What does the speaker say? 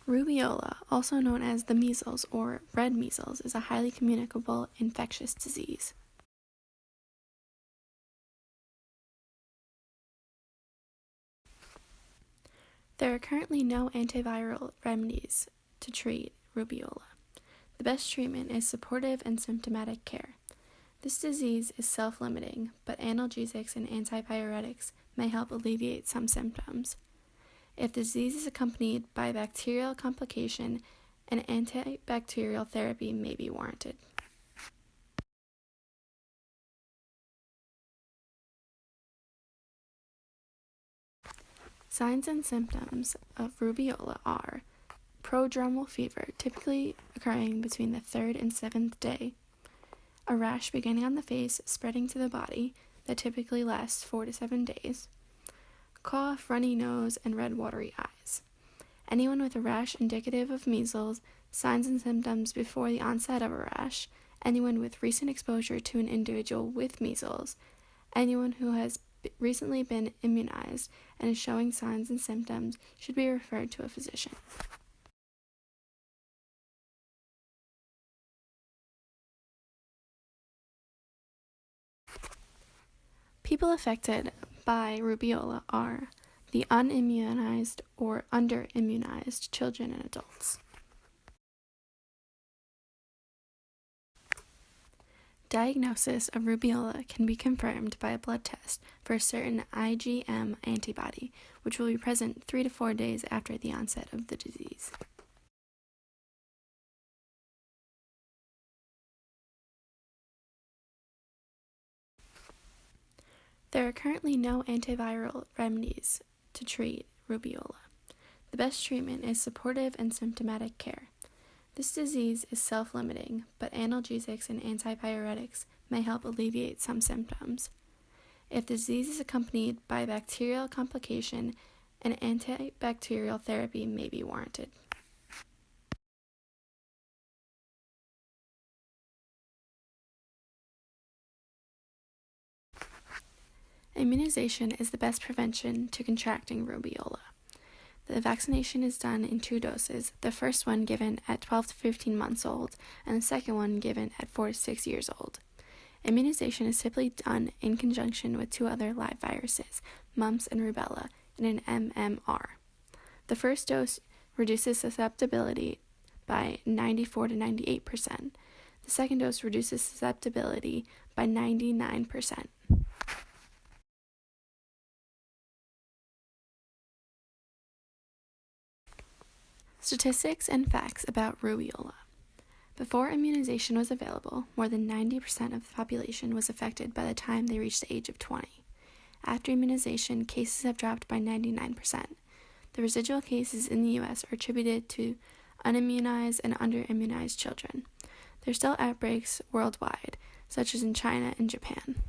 Rubeola, also known as the measles or red measles, is a highly communicable infectious disease. There are currently no antiviral remedies to treat rubeola. The best treatment is supportive and symptomatic care. This disease is self-limiting, but analgesics and antipyretics may help alleviate some symptoms. If the disease is accompanied by bacterial complication, an antibacterial therapy may be warranted. Signs and symptoms of rubeola are prodromal fever, typically occurring between the 3rd and 7th day, a rash beginning on the face, spreading to the body, that typically lasts 4 to 7 days, cough, runny nose, and red watery eyes. Anyone with a rash indicative of measles, signs and symptoms before the onset of a rash, anyone with recent exposure to an individual with measles, anyone who has recently been immunized and is showing signs and symptoms should be referred to a physician. People affected by rubeola are the unimmunized or underimmunized children and adults. Diagnosis of rubeola can be confirmed by a blood test for a certain IgM antibody, which will be present 3 to 4 days after the onset of the disease. There are currently no antiviral remedies to treat rubeola. The best treatment is supportive and symptomatic care. This disease is self-limiting, but analgesics and antipyretics may help alleviate some symptoms. If the disease is accompanied by bacterial complication, an antibacterial therapy may be warranted. Immunization is the best prevention to contracting rubeola. The vaccination is done in 2 doses, the first one given at 12 to 15 months old, and the second one given at 4 to 6 years old. Immunization is typically done in conjunction with 2 other live viruses, mumps and rubella, in an MMR. The first dose reduces susceptibility by 94 to 98%. The second dose reduces susceptibility by 99%. Statistics and facts about rubeola. Before immunization was available, more than 90% of the population was affected by the time they reached the age of 20. After immunization, cases have dropped by 99%. The residual cases in the U.S. are attributed to unimmunized and underimmunized children. There are still outbreaks worldwide, such as in China and Japan.